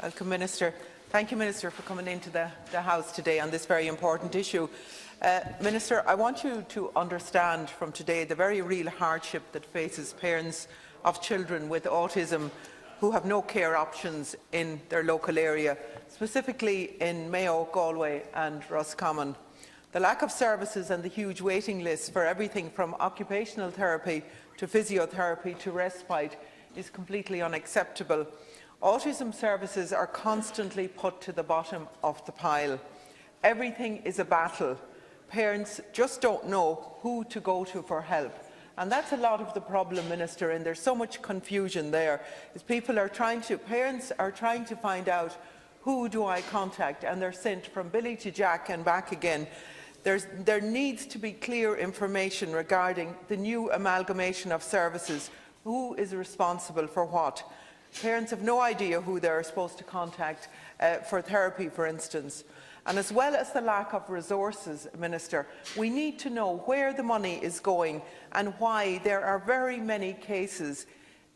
Welcome, Minister. Thank you, Minister, for coming into the House today on this very important issue. Minister, I want you to understand from today the very real hardship that faces parents of children with autism who have no care options in their local area, specifically in Mayo, Galway and Roscommon. The lack of services and the huge waiting lists for everything from occupational therapy to physiotherapy to respite is completely unacceptable. Autism services are constantly put to the bottom of the pile. Everything is a battle. Parents just don't know who to go to for help. And that's a lot of the problem, Minister, and there's so much confusion there. Is parents are trying to find out, who do I contact? And they're sent from Billy to Jack and back again. There needs to be clear information regarding the new amalgamation of services. Who is responsible for what? Parents have no idea who they're supposed to contact for therapy, for instance. And as well as the lack of resources, Minister, we need to know where the money is going and why there are very many cases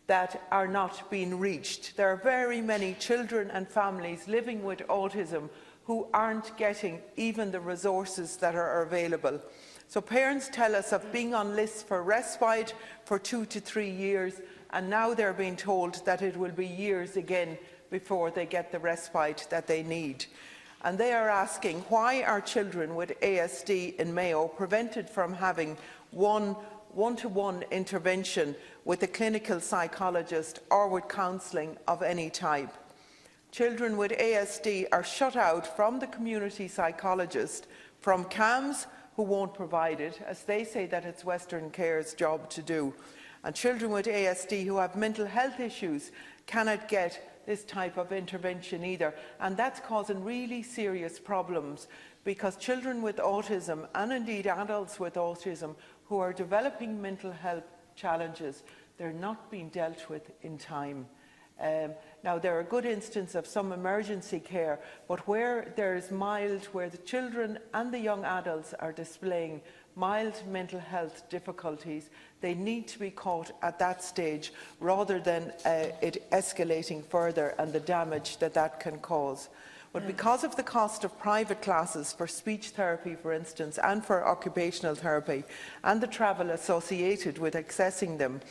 that are not being reached. There are very many children and families living with autism who aren't getting even the resources that are available. So parents tell us of being on lists for respite for 2 to 3 years, and now they're being told that it will be years again before they get the respite that they need. And they are asking, why are children with ASD in Mayo prevented from having one-to-one intervention with a clinical psychologist or with counselling of any type? Children with ASD are shut out from the community psychologist, from CAMHS, who won't provide it, as they say that it's Western Care's job to do. And children with ASD who have mental health issues cannot get this type of intervention either. And that's causing really serious problems, because children with autism, and indeed adults with autism, who are developing mental health challenges, they're not being dealt with in time. Now, there are good instances of some emergency care, but where there is where the children and the young adults are displaying mild mental health difficulties, they need to be caught at that stage rather than it escalating further and the damage that that can cause. But because of the cost of private classes for speech therapy, for instance, and for occupational therapy, and the travel associated with accessing them,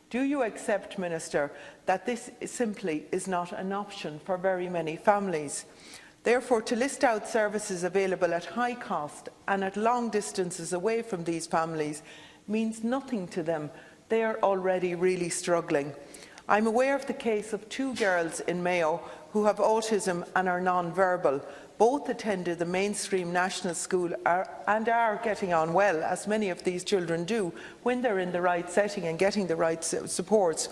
do you accept, Minister, that this simply is not an option for very many families? Therefore, to list out services available at high cost and at long distances away from these families means nothing to them. They are already really struggling. I'm aware of the case of 2 girls in Mayo who have autism and are non-verbal. Both attended the mainstream national school and are getting on well, as many of these children do, when they're in the right setting and getting the right supports.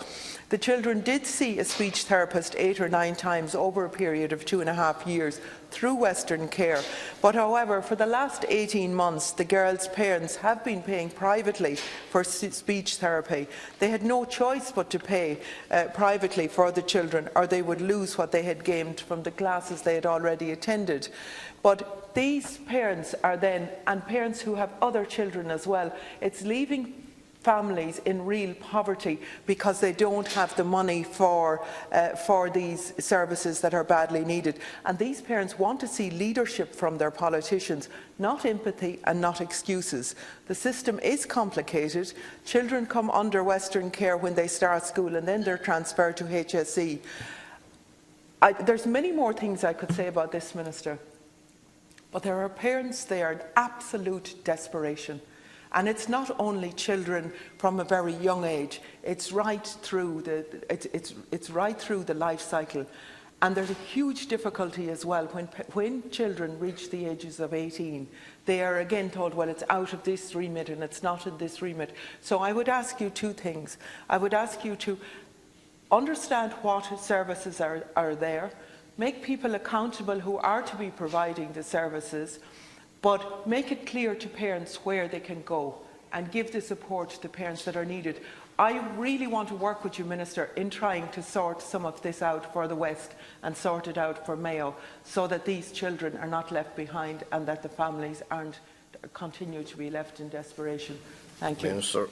The children did see a speech therapist 8 or 9 times over a period of 2.5 years through Western Care. But however, for the last 18 months, the girls' parents have been paying privately for speech therapy. They had no choice but to pay privately for the children, or they would lose what they had gained from the classes they had already attended. But these parents are then, and parents who have other children as well, it's leaving families in real poverty because they don't have the money for these services that are badly needed. And these parents want to see leadership from their politicians, not empathy and not excuses. The system is complicated. Children come under Western Care when they start school, and then they're transferred to HSE. There's many more things I could say about this, Minister, but there are parents, they are in absolute desperation. And it's not only children from a very young age, it's right through the life cycle. And there's a huge difficulty as well when children reach the ages of 18. They are again told, well, it's out of this remit and it's not in this remit. So I would ask you 2 things. I would ask you to understand what services are there, make people accountable who are to be providing the services, but make it clear to parents where they can go and give the support to the parents that are needed. I really want to work with you, Minister, in trying to sort some of this out for the West and sort it out for Mayo, so that these children are not left behind and that the families aren't continue to be left in desperation. Thank you. Minister.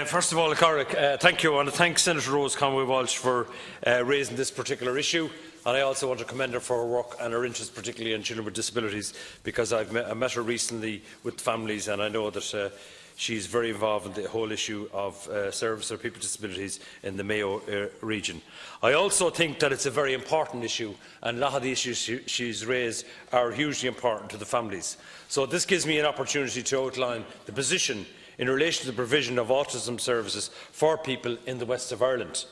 First of all, Corrick, thank you. I want to thank Senator Rose Conway-Walsh for raising this particular issue. and I also want to commend her for her work and her interest, particularly in children with disabilities, because I met her recently with families, and I know that she is very involved in the whole issue of service for people with disabilities in the Mayo region. I also think that it's a very important issue, and a lot of the issues she's raised are hugely important to the families. So this gives me an opportunity to outline the position in relation to the provision of autism services for people in the west of Ireland.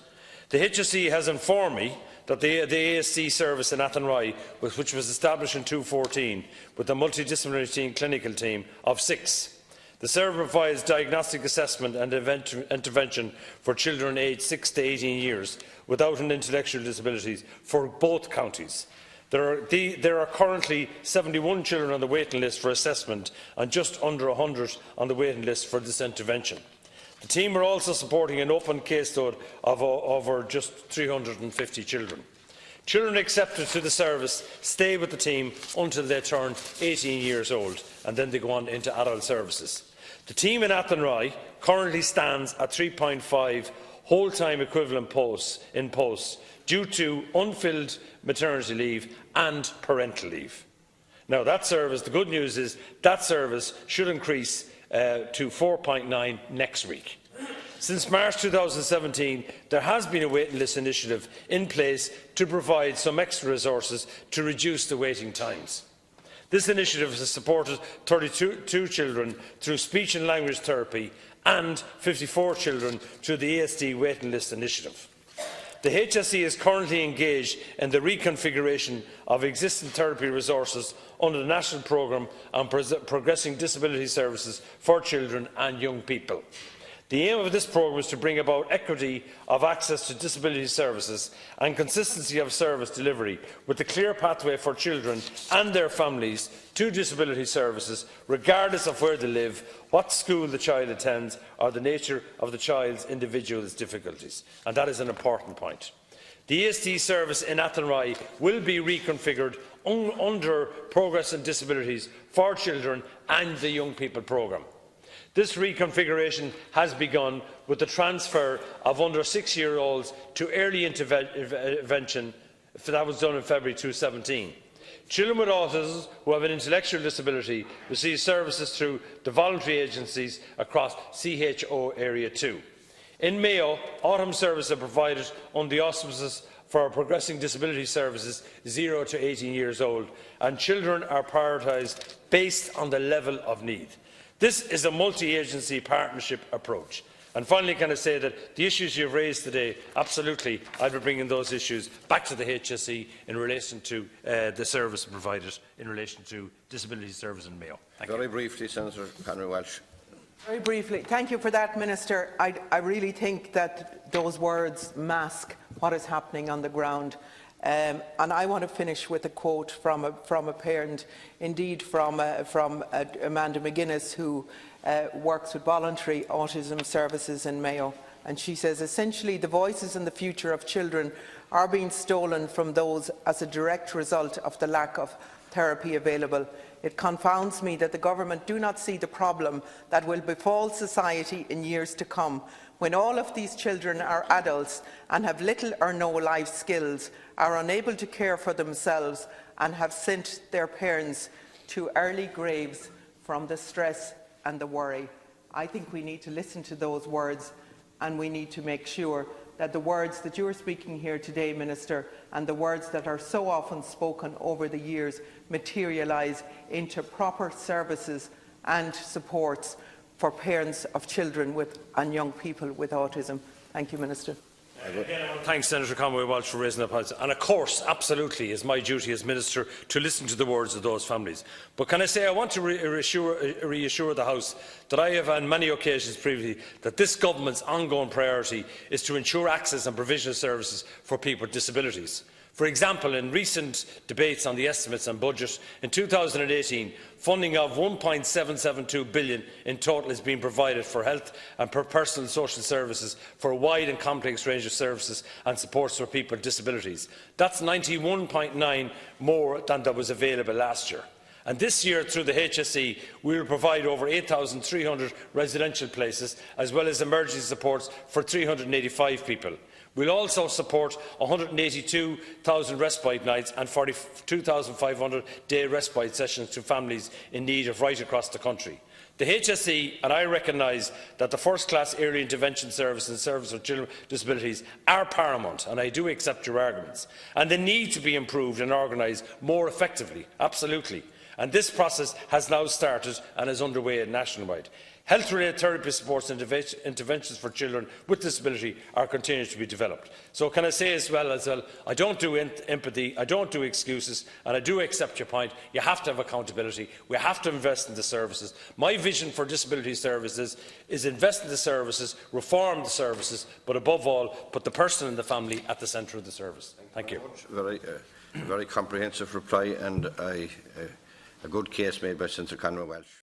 The HSE has informed me that the ASD service in Athenry, which was established in 2014 with a multidisciplinary clinical team of 6, the service provides diagnostic assessment and intervention for children aged 6 to 18 years without an intellectual disability for both counties. There are currently 71 children on the waiting list for assessment and just under 100 on the waiting list for this intervention. The team are also supporting an open caseload of over just 350 children. Children accepted to the service stay with the team until they turn 18 years old, and then they go on into adult services. The team in Athenry currently stands at 3.5 whole-time equivalent posts due to unfilled maternity leave and parental leave. Now, that service, the good news is that service should increase to 4.9 next week. Since March 2017, there has been a waiting list initiative in place to provide some extra resources to reduce the waiting times. This initiative has supported 32 children through speech and language therapy and 54 children through the ASD waiting list initiative. The HSE is currently engaged in the reconfiguration of existing therapy resources under the National Programme on Progressing Disability Services for Children and Young People. The aim of this programme is to bring about equity of access to disability services and consistency of service delivery, with a clear pathway for children and their families to disability services, regardless of where they live, what school the child attends, or the nature of the child's individual difficulties. And that is an important point. The ASD service in Athenry will be reconfigured under Progress and Disabilities for Children and the Young People programme. This reconfiguration has begun with the transfer of under 6-year-olds to early intervention. That was done in February 2017. Children with autism who have an intellectual disability receive services through the voluntary agencies across CHO Area 2. In Mayo, autumn services are provided under the auspices for Progressing Disability Services 0 to 18 years old, and children are prioritised based on the level of need. This is a multi-agency partnership approach. And finally, can I say that the issues you have raised today, absolutely, I will bring in those issues back to the HSE in relation to the service provided in relation to disability service in Mayo. Very briefly, Senator Conway-Walsh. Very briefly, thank you for that, Minister. I really think that those words mask what is happening on the ground. And I want to finish with a quote from a parent, indeed from Amanda McGuinness, who works with voluntary autism services in Mayo. And she says, essentially, the voices and the future of children are being stolen from those as a direct result of the lack of therapy available. It confounds me that the government do not see the problem that will befall society in years to come, when all of these children are adults and have little or no life skills, are unable to care for themselves, and have sent their parents to early graves from the stress and the worry. I think we need to listen to those words, and we need to make sure that the words that you are speaking here today, Minister, and the words that are so often spoken over the years materialise into proper services and supports for parents of children and young people with autism. Thank you, Minister. Thanks, Senator Conway-Walsh, for raising that point. And of course, absolutely, is my duty as Minister to listen to the words of those families. But can I say, I want to reassure the House that I have on many occasions previously that this government's ongoing priority is to ensure access and provision of services for people with disabilities. For example, in recent debates on the estimates and budget, in 2018, funding of £1.772 billion in total is being provided for health and personal and social services for a wide and complex range of services and supports for people with disabilities. That's 91.9 more than that was available last year. And this year, through the HSE, we will provide over 8,300 residential places, as well as emergency supports for 385 people. We will also support 182,000 respite nights and 42,500 day respite sessions to families in need of right across the country. The HSE and I recognise that the first-class early intervention service and service for children with disabilities are paramount, and I do accept your arguments, and they need to be improved and organised more effectively, absolutely. And this process has now started and is underway nationwide. Health-related therapy supports and interventions for children with disability are continuing to be developed. So can I say as well, I don't do empathy, I don't do excuses, and I do accept your point. You have to have accountability. We have to invest in the services. My vision for disability services is invest in the services, reform the services, but above all, put the person and the family at the centre of the service. Thank you. Very comprehensive reply, and a good case made by Senator Conway-Walsh.